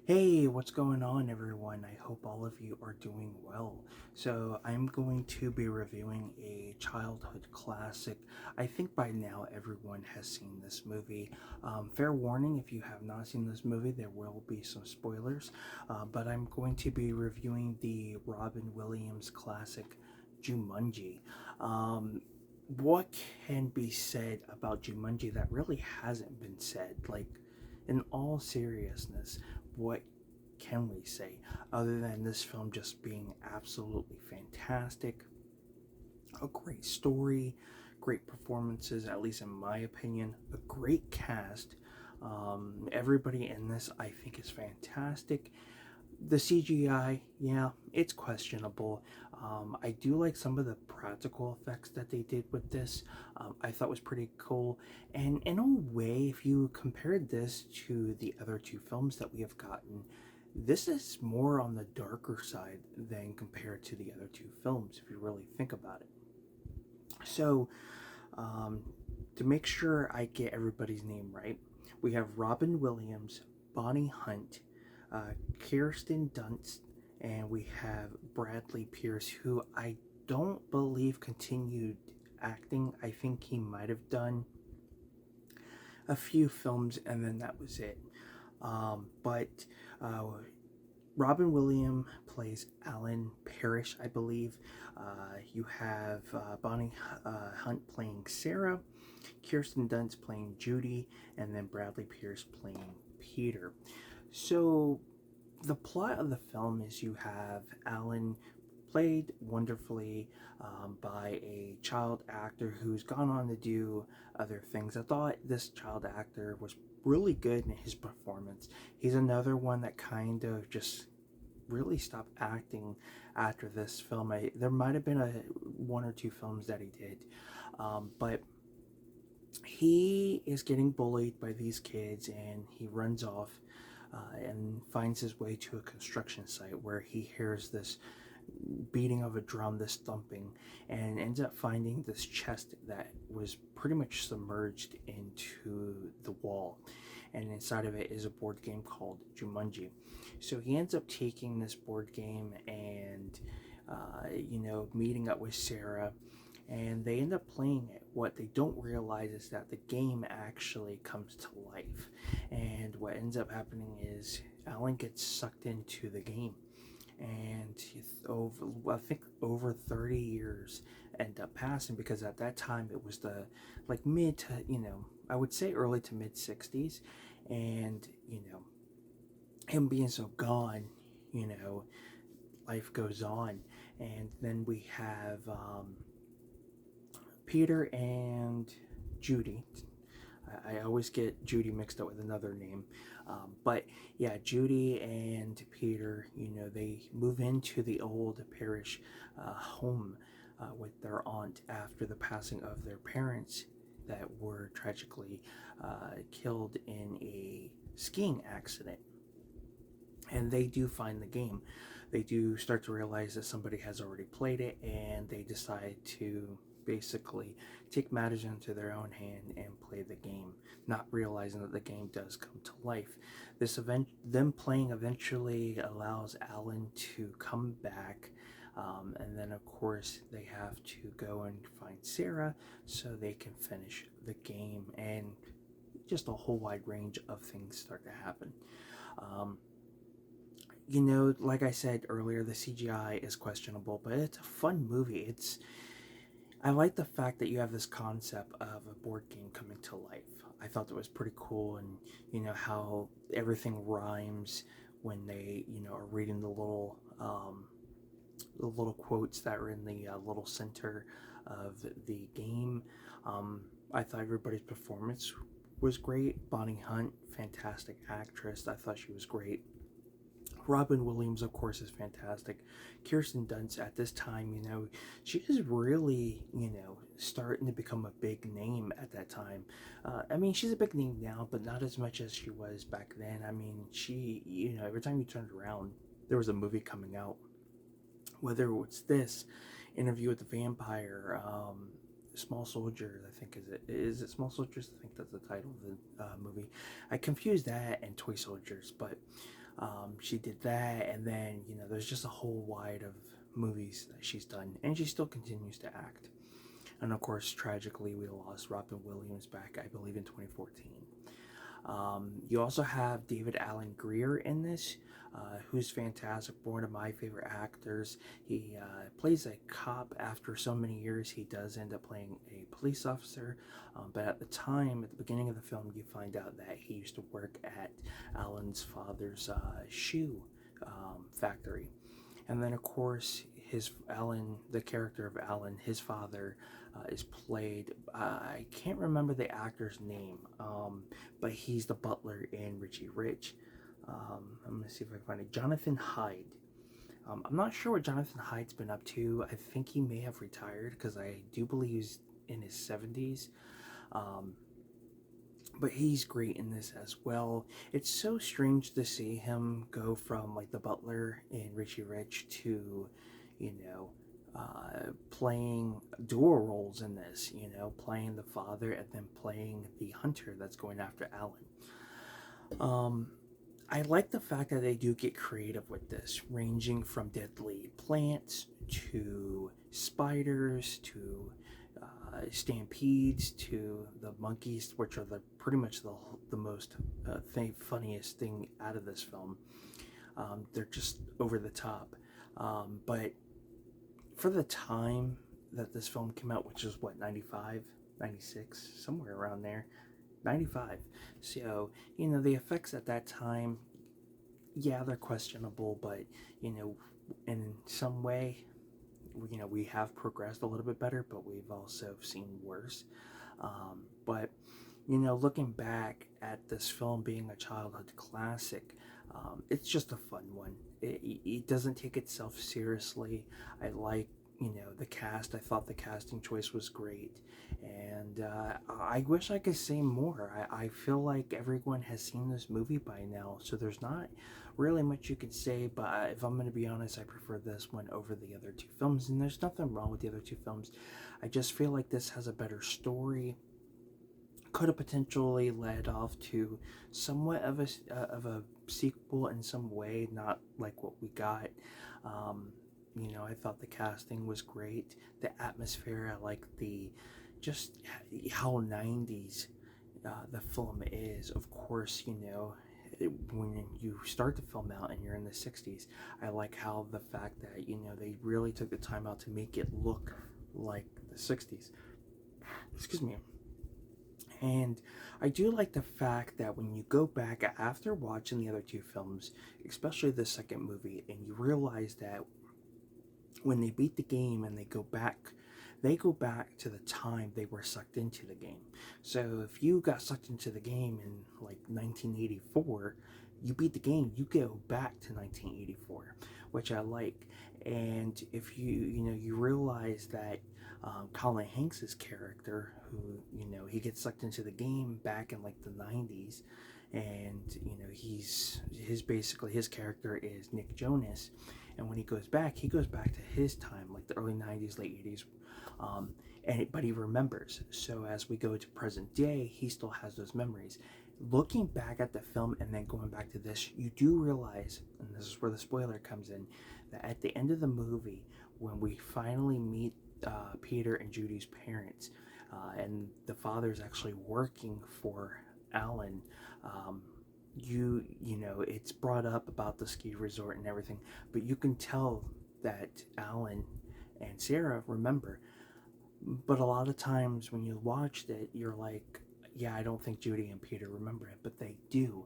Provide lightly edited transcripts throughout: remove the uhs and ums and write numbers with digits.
Hey, what's going on, everyone? I hope all of you are doing well. So, I'm going to be reviewing a childhood classic. I think by now everyone has seen this movie. Fair warning, if you have not seen this movie, there will be some spoilers. But I'm going to be reviewing the Robin Williams classic Jumanji. Um, what can be said about Jumanji that really hasn't been said? Like, in all seriousness, what can we say other than this film just being absolutely fantastic? A great story, great performances, at least in my opinion, a great cast. Everybody in this, I think, is fantastic. The CGI, yeah, it's questionable. I do like some of the practical effects that they did with this. I thought was pretty cool. And in a way, if you compared this to the other two films that we have gotten, this is more on the darker side than compared to the other two films, if you really think about it. So, um, to make sure I get everybody's name right, we have Robin Williams, Bonnie Hunt, Kirsten Dunst, and we have Bradley Pierce, who I don't believe continued acting. I think he might have done a few films and then that was it. But uh, Robin Williams plays Alan Parrish, I believe. You have Bonnie Hunt playing Sarah, Kirsten Dunst playing Judy, and then Bradley Pierce playing Peter. So the plot of the film is you have Alan played wonderfully by a child actor who's gone on to do other things. I thought this child actor was really good in his performance. He's another one that kind of just really stopped acting after this film. There might have been one or two films that he did, but he is getting bullied by these kids and he runs off and finds his way to a construction site where he hears this beating of a drum, this thumping, and ends up finding this chest that was pretty much submerged into the wall. And inside of it is a board game called Jumanji. So he ends up taking this board game and, meeting up with Sarah, and they end up playing it. What they don't realize is that the game actually comes to life, and what ends up happening is Alan gets sucked into the game, and over, I think over 30 years end up passing because at that time it was the like mid to I would say early to mid 60s, and him being so gone, you know life goes on, and then we have Peter and Judy. I always get Judy mixed up with another name. But yeah, Judy and Peter, they move into the old parish home with their aunt after the passing of their parents that were tragically killed in a skiing accident. And they do find the game. They do start to realize that somebody has already played it, and they decide to basically take matters into their own hand and play the game, not realizing that the game does come to life. This event, them playing, eventually allows Alan to come back. And then, of course, they have to go and find Sarah so they can finish the game, and just a whole wide range of things start to happen. Um, like I said earlier, the CGI is questionable, but it's a fun movie. I like the fact that you have this concept of a board game coming to life. I thought that was pretty cool, and how everything rhymes when they are reading the little quotes that are in the little center of the game. I thought everybody's performance was great. Bonnie Hunt, fantastic actress. I thought she was great. Robin Williams, of course, is fantastic. Kirsten Dunst, at this time, she is really, starting to become a big name at that time. I mean, she's a big name now, but not as much as she was back then. I mean, she, every time you turned around, there was a movie coming out. Whether it's this, Interview with the Vampire, Small Soldiers, I think is it Small Soldiers? I think that's the title of the movie. I confused that and Toy Soldiers, but She did that, and then there's just a whole wide of movies that she's done, and she still continues to act. And of course, tragically, we lost Robin Williams back, I believe, in 2014. You also have David Allen Greer in this, who's fantastic. One of my favorite actors. He plays a cop after so many years. He does end up playing a police officer, but at the time, at the beginning of the film, you find out that he used to work at Alan's father's shoe factory. And then, of course, his Alan, the character of Alan, his father, is played. I can't remember the actor's name, but he's the butler in Richie Rich. I'm gonna see if I can find it. Jonathan Hyde. I'm not sure what Jonathan Hyde's been up to. I think he may have retired because I do believe he's in his 70s. Um, but he's great in this as well. It's so strange to see him go from like the butler in Richie Rich to, you know, playing dual roles in this. Playing the father and then playing the hunter that's going after Alan. Um, I like the fact that they do get creative with this, ranging from deadly plants to spiders to stampedes to the monkeys, which are pretty much the most funniest thing out of this film. They're just over the top, but for the time that this film came out, which is what, 95, 96, somewhere around there, 95. So, the effects at that time, yeah, they're questionable, but, in some way, we have progressed a little bit better, but we've also seen worse. But, looking back at this film being a childhood classic, it's just a fun one. It doesn't take itself seriously. I like the cast. I thought the casting choice was great, and I wish I could say more. I feel like everyone has seen this movie by now, so there's not really much you could say, but if I'm going to be honest, I prefer this one over the other two films, and there's nothing wrong with the other two films. I just feel like this has a better story, could have potentially led off to somewhat of a sequel in some way, not like what we got. I thought the casting was great, the atmosphere. I like the just how 90s the film is. Of course, when you start the film out and you're in the 60s, I like how the fact that they really took the time out to make it look like the 60s. Excuse me. And I do like the fact that when you go back after watching the other two films, especially the second movie, and you realize that when they beat the game and they go back to the time they were sucked into the game. So if you got sucked into the game in like 1984, you beat the game, you go back to 1984, which I like. And if you realize that Colin Hanks's character, who he gets sucked into the game back in like the 90s, and his character is Nick Jonas, and when he goes back to his time, like the early 90s, late 80s, but he remembers. So as we go to present day, he still has those memories. Looking back at the film and then going back to this, you do realize, and this is where the spoiler comes in, that at the end of the movie, when we finally meet Peter and Judy's parents, and the father's actually working for Alan, it's brought up about the ski resort and everything, but you can tell that Alan and Sarah remember. But a lot of times when you watched it, you're like, yeah, I don't think Judy and Peter remember it, but they do.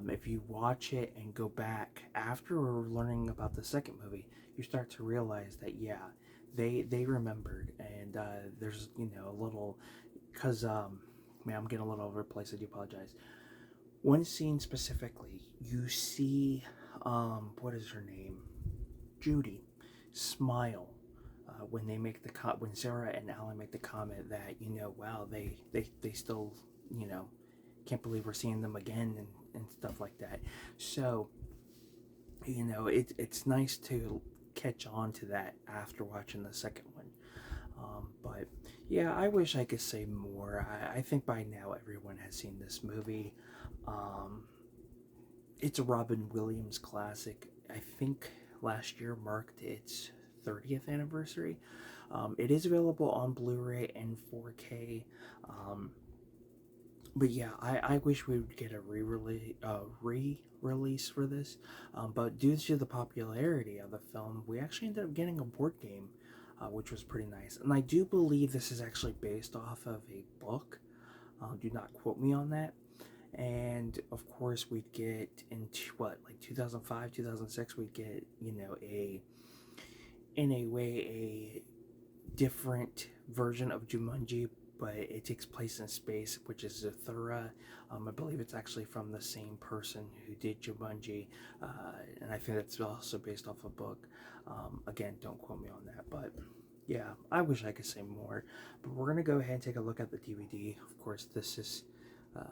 If you watch it and go back after learning about the second movie, you start to realize that, yeah, they remembered. And there's a little, because man, I'm getting a little over the place. I do apologize. One scene specifically, you see, what is her name? Judy smile when they make when Sarah and Alan make the comment that wow, they still can't believe we're seeing them again, and stuff like that. So it's nice to catch on to that after watching the second one. But yeah, I wish I could say more. I think by now everyone has seen this movie. It's a Robin Williams classic. I think last year marked its 30th anniversary. It is available on Blu-ray and 4K. Um, but yeah, I wish we would get a re-release for this. But due to the popularity of the film, we actually ended up getting a board game, which was pretty nice. And I do believe this is actually based off of a book. Do not quote me on that. And of course, we'd get into what, like 2005, 2006, we'd get, in a way, a different version of Jumanji, but it takes place in space, which is Zathura. I believe it's actually from the same person who did Jumanji, and I think it's also based off a book. Again, don't quote me on that, but yeah, I wish I could say more. But we're gonna go ahead and take a look at the DVD. Of course, this is, uh,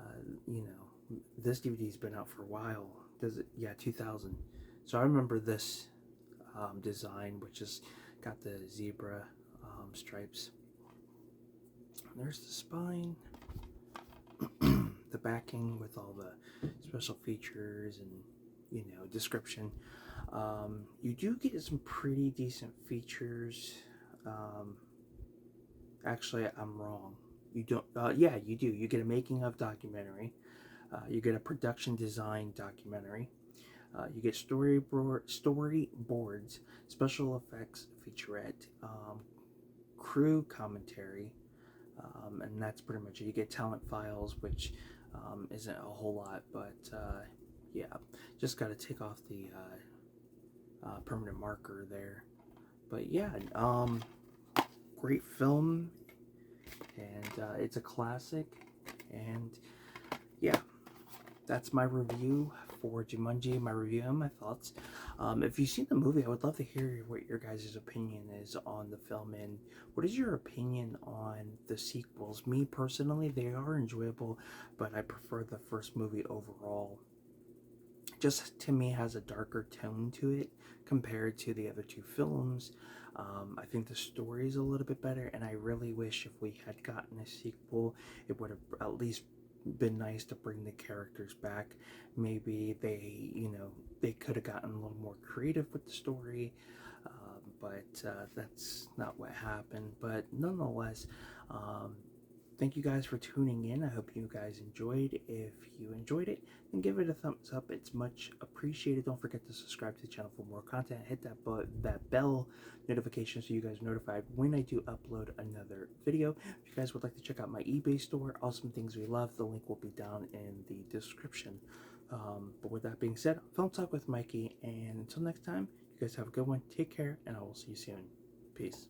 this DVD's been out for a while. Does it? Yeah, 2000. So I remember this design, which has got the zebra stripes. There's the spine, the backing with all the special features and description. You do get some pretty decent features. Actually, I'm wrong. You don't. Yeah, you do. You get a making of documentary. You get a production design documentary. You get storyboards, special effects featurette, crew commentary, and that's pretty much it. You get talent files, which isn't a whole lot, but yeah, just got to take off the permanent marker there. But yeah, great film, and it's a classic, and yeah, that's my review for Jumanji, my review and my thoughts. If you've seen the movie, I would love to hear what your guys' opinion is on the film, and what is your opinion on the sequels? Me personally, they are enjoyable, but I prefer the first movie overall. Just to me has a darker tone to it compared to the other two films. I think the story is a little bit better, and I really wish if we had gotten a sequel, it would have at least been nice to bring the characters back. Maybe they could have gotten a little more creative with the story, but that's not what happened. But nonetheless, thank you guys for tuning in. I hope you guys enjoyed. If you enjoyed it, then give it a thumbs up. It's much appreciated. Don't forget to subscribe to the channel for more content. Hit that bell notification so you guys are notified when I do upload another video. If you guys would like to check out my eBay store, Awesome Things We Love, the link will be down in the description. But with that being said, Film Talk with Mikey, and until next time, you guys have a good one. Take care, and I will see you soon. Peace.